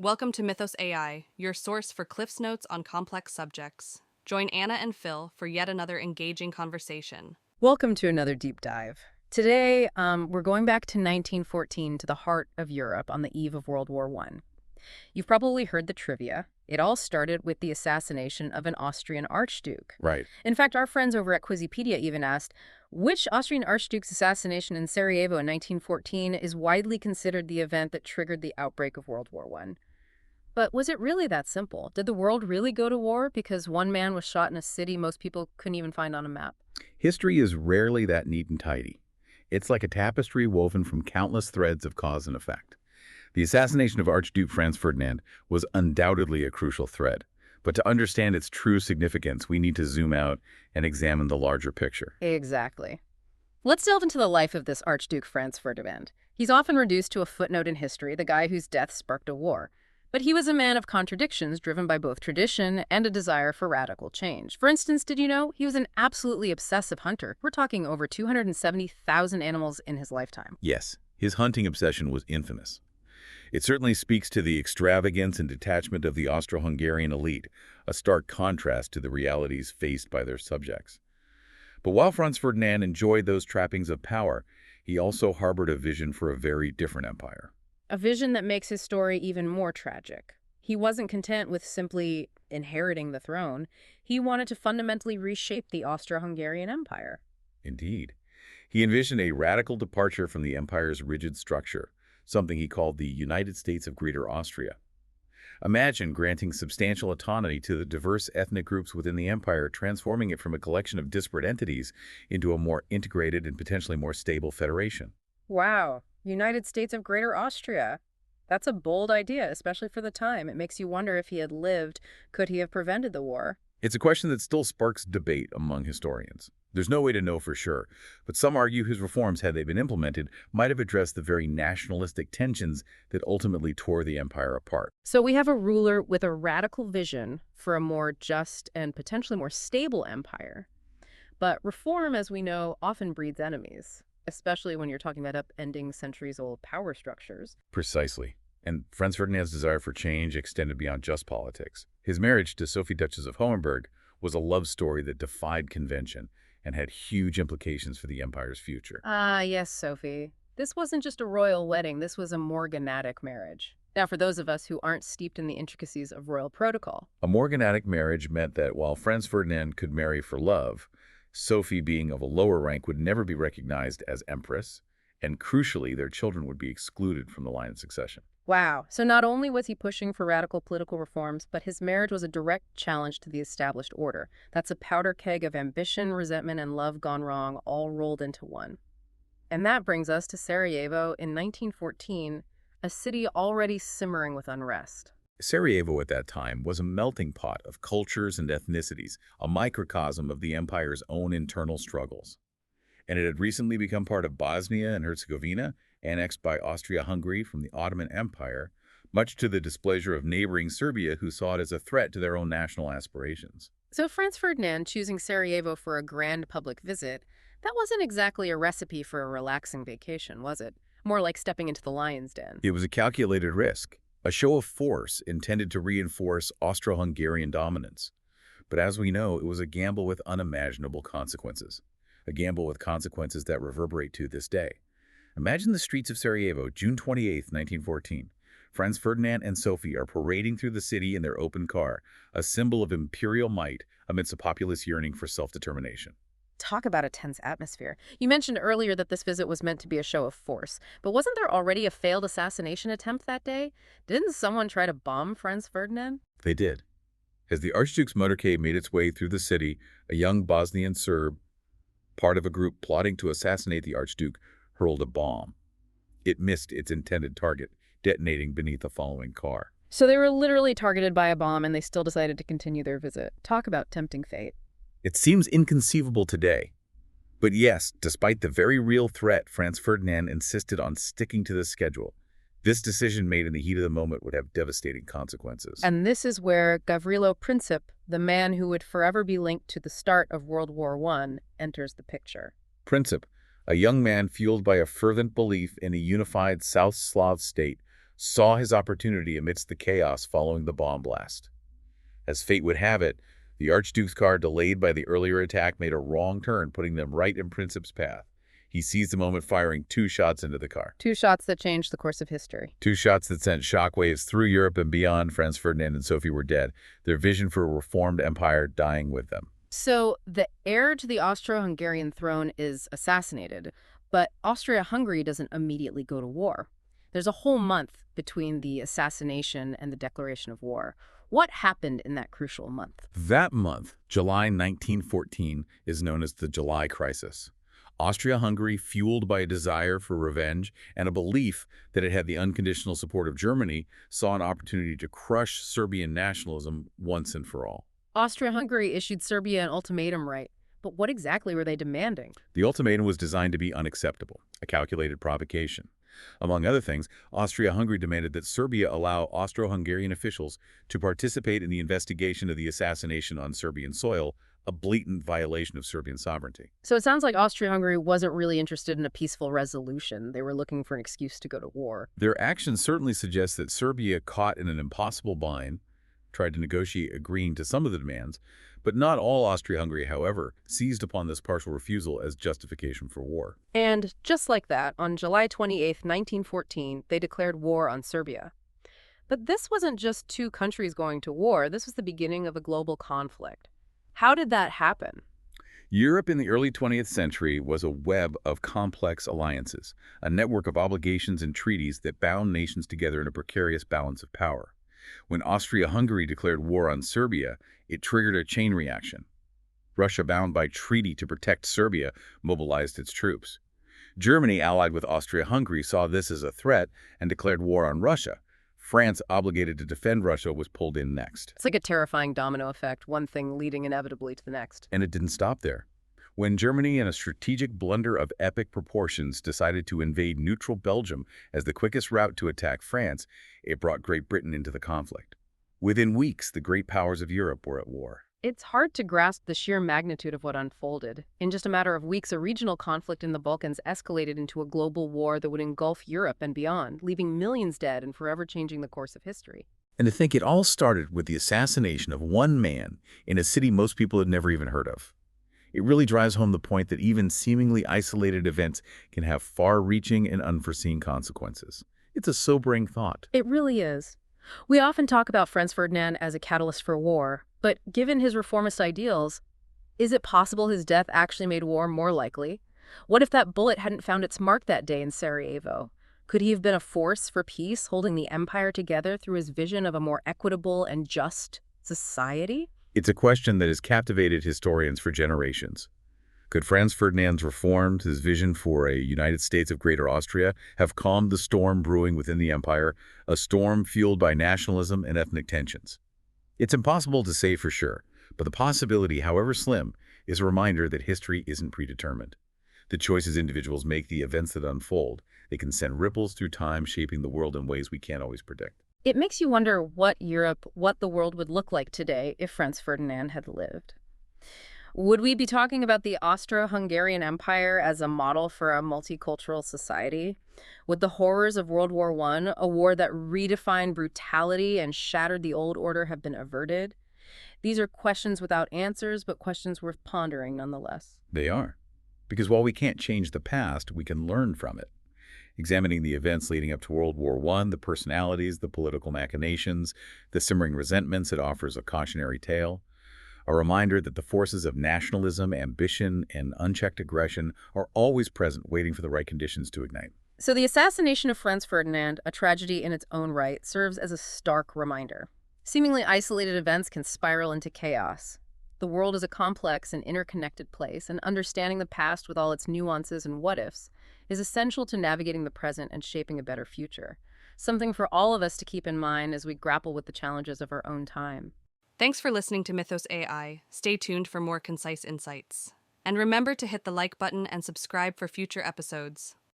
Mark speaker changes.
Speaker 1: Welcome to Mythos AI, your source for Cliff's Notes on complex subjects. Join Anna and Phil for yet another engaging conversation.
Speaker 2: Welcome to another deep dive. Today, we're going back to 1914 to the heart of Europe on the eve of World War I. You've probably heard the trivia. It all started with the assassination of an Austrian Archduke.
Speaker 3: Right.
Speaker 2: In fact, our friends over at Quizzypedia even asked, which Austrian Archduke's assassination in Sarajevo in 1914 is widely considered the event that triggered the outbreak of World War I? But was it really that simple? Did the world really go to war because one man was shot in a city most people couldn't even find on a map?
Speaker 3: History is rarely that neat and tidy. It's like a tapestry woven from countless threads of cause and effect. The assassination of Archduke Franz Ferdinand was undoubtedly a crucial thread. But to understand its true significance, we need to zoom out and examine the larger picture.
Speaker 2: Exactly. Let's delve into the life of this Archduke Franz Ferdinand. He's often reduced to a footnote in history, the guy whose death sparked a war. But he was a man of contradictions, driven by both tradition and a desire for radical change. For instance, did you know he was an absolutely obsessive hunter? We're talking over 270,000 animals in his lifetime.
Speaker 3: Yes, his hunting obsession was infamous. It certainly speaks to the extravagance and detachment of the Austro-Hungarian elite, a stark contrast to the realities faced by their subjects. But while Franz Ferdinand enjoyed those trappings of power, he also harbored a vision for a very different empire.
Speaker 2: A vision that makes his story even more tragic. He wasn't content with simply inheriting the throne. He wanted to fundamentally reshape the Austro-Hungarian Empire.
Speaker 3: Indeed. He envisioned a radical departure from the empire's rigid structure, something he called the United States of Greater Austria. Imagine granting substantial autonomy to the diverse ethnic groups within the empire, transforming it from a collection of disparate entities into a more integrated and potentially more stable federation.
Speaker 2: Wow. United States of Greater Austria. That's a bold idea, especially for the time. It makes you wonder if he had lived, could he have prevented the war?
Speaker 3: It's a question that still sparks debate among historians. There's no way to know for sure, but some argue his reforms, had they been implemented, might have addressed the very nationalistic tensions that ultimately tore the empire apart.
Speaker 2: So we have a ruler with a radical vision for a more just and potentially more stable empire. But reform, as we know, often breeds enemies, especially when you're talking about upending centuries-old power structures.
Speaker 3: Precisely. And Franz Ferdinand's desire for change extended beyond just politics. His marriage to Sophie, Duchess of Hohenberg, was a love story that defied convention and had huge implications for the empire's future.
Speaker 2: Ah, yes, Sophie. This wasn't just a royal wedding. This was a morganatic marriage. Now, for those of us who aren't steeped in the intricacies of royal protocol.
Speaker 3: A morganatic marriage meant that while Franz Ferdinand could marry for love, Sophie, being of a lower rank, would never be recognized as empress, and crucially, their children would be excluded from the line of succession.
Speaker 2: Wow. So not only was he pushing for radical political reforms, but his marriage was a direct challenge to the established order. That's a powder keg of ambition, resentment, and love gone wrong, all rolled into one. And that brings us to Sarajevo in 1914, a city already simmering with unrest.
Speaker 3: Sarajevo at that time was a melting pot of cultures and ethnicities, a microcosm of the empire's own internal struggles. And it had recently become part of Bosnia and Herzegovina, annexed by Austria-Hungary from the Ottoman Empire, much to the displeasure of neighboring Serbia, who saw it as a threat to their own national aspirations.
Speaker 2: So Franz Ferdinand choosing Sarajevo for a grand public visit, that wasn't exactly a recipe for a relaxing vacation, was it? More like stepping into the lion's den.
Speaker 3: It was a calculated risk, a show of force intended to reinforce Austro-Hungarian dominance. But as we know, it was a gamble with unimaginable consequences, a gamble with consequences that reverberate to this day. Imagine the streets of Sarajevo, June 28, 1914. Franz Ferdinand and Sophie are parading through the city in their open car, a symbol of imperial might amidst a populace yearning for self-determination.
Speaker 2: Talk about a tense atmosphere. You mentioned earlier that this visit was meant to be a show of force, but wasn't there already a failed assassination attempt that day? Didn't someone try to bomb Franz Ferdinand?
Speaker 3: They did. As the Archduke's motorcade made its way through the city, a young Bosnian Serb, part of a group plotting to assassinate the Archduke, hurled a bomb. It missed its intended target, detonating beneath the following car.
Speaker 2: So they were literally targeted by a bomb and they still decided to continue their visit. Talk about tempting fate.
Speaker 3: It seems inconceivable today. But yes, despite the very real threat, Franz Ferdinand insisted on sticking to the schedule. This decision made in the heat of the moment would have devastating consequences.
Speaker 2: And this is where Gavrilo Princip, the man who would forever be linked to the start of World War I, enters the picture.
Speaker 3: Princip, a young man fueled by a fervent belief in a unified South Slav state, saw his opportunity amidst the chaos following the bomb blast. As fate would have it, the Archduke's car, delayed by the earlier attack, made a wrong turn, putting them right in Princeps' path. He seized the moment, firing 2 shots into the car.
Speaker 2: 2 shots that changed the course of history.
Speaker 3: 2 shots that sent shockwaves through Europe and beyond. Franz Ferdinand and Sophie were dead, their vision for a reformed empire dying with them.
Speaker 2: So the heir to the Austro-Hungarian throne is assassinated, but Austria-Hungary doesn't immediately go to war. There's a whole month between the assassination and the declaration of war. What happened in that crucial month?
Speaker 3: That month, July 1914, is known as the July Crisis. Austria-Hungary, fueled by a desire for revenge and a belief that it had the unconditional support of Germany, saw an opportunity to crush Serbian nationalism once and for all.
Speaker 2: Austria-Hungary issued Serbia an ultimatum, right? But what exactly were they demanding?
Speaker 3: The ultimatum was designed to be unacceptable, a calculated provocation. Among other things, Austria-Hungary demanded that Serbia allow Austro-Hungarian officials to participate in the investigation of the assassination on Serbian soil, a blatant violation of Serbian sovereignty.
Speaker 2: So it sounds like Austria-Hungary wasn't really interested in a peaceful resolution. They were looking for an excuse to go to war.
Speaker 3: Their actions certainly suggest that Serbia, caught in an impossible bind, tried to negotiate agreeing to some of the demands, but not all. Austria-Hungary, however, seized upon this partial refusal as justification for war.
Speaker 2: And just like that, on July 28, 1914, they declared war on Serbia. But this wasn't just 2 countries going to war. This was the beginning of a global conflict. How did that happen?
Speaker 3: Europe in the early 20th century was a web of complex alliances, a network of obligations and treaties that bound nations together in a precarious balance of power. When Austria-Hungary declared war on Serbia, it triggered a chain reaction. Russia, bound by treaty to protect Serbia, mobilized its troops. Germany, allied with Austria-Hungary, saw this as a threat and declared war on Russia. France, obligated to defend Russia, was pulled in next.
Speaker 2: It's like a terrifying domino effect, one thing leading inevitably to the next.
Speaker 3: And it didn't stop there. When Germany, in a strategic blunder of epic proportions, decided to invade neutral Belgium as the quickest route to attack France, it brought Great Britain into the conflict. Within weeks, the great powers of Europe were at war.
Speaker 2: It's hard to grasp the sheer magnitude of what unfolded. In just a matter of weeks, a regional conflict in the Balkans escalated into a global war that would engulf Europe and beyond, leaving millions dead and forever changing the course of history.
Speaker 3: And to think it all started with the assassination of one man in a city most people had never even heard of. It really drives home the point that even seemingly isolated events can have far-reaching and unforeseen consequences. It's a sobering thought.
Speaker 2: It really is. We often talk about Franz Ferdinand as a catalyst for war, but given his reformist ideals, is it possible his death actually made war more likely? What if that bullet hadn't found its mark that day in Sarajevo? Could he have been a force for peace, holding the empire together through his vision of a more equitable and just society?
Speaker 3: It's a question that has captivated historians for generations. Could Franz Ferdinand's reforms, his vision for a United States of Greater Austria, have calmed the storm brewing within the empire, a storm fueled by nationalism and ethnic tensions? It's impossible to say for sure, but the possibility, however slim, is a reminder that history isn't predetermined. The choices individuals make, the events that unfold, they can send ripples through time, shaping the world in ways we can't always predict.
Speaker 2: It makes you wonder what the world would look like today if Franz Ferdinand had lived. Would we be talking about the Austro-Hungarian Empire as a model for a multicultural society? Would the horrors of World War I, a war that redefined brutality and shattered the old order, have been averted? These are questions without answers, but questions worth pondering nonetheless.
Speaker 3: They are. Because while we can't change the past, we can learn from it. Examining the events leading up to World War I, the personalities, the political machinations, the simmering resentments, it offers a cautionary tale. A reminder that the forces of nationalism, ambition, and unchecked aggression are always present, waiting for the right conditions to ignite.
Speaker 2: So the assassination of Franz Ferdinand, a tragedy in its own right, serves as a stark reminder. Seemingly isolated events can spiral into chaos. The world is a complex and interconnected place, and understanding the past with all its nuances and what-ifs is essential to navigating the present and shaping a better future. Something for all of us to keep in mind as we grapple with the challenges of our own time.
Speaker 1: Thanks for listening to Mythos AI. Stay tuned for more concise insights. And remember to hit the like button and subscribe for future episodes.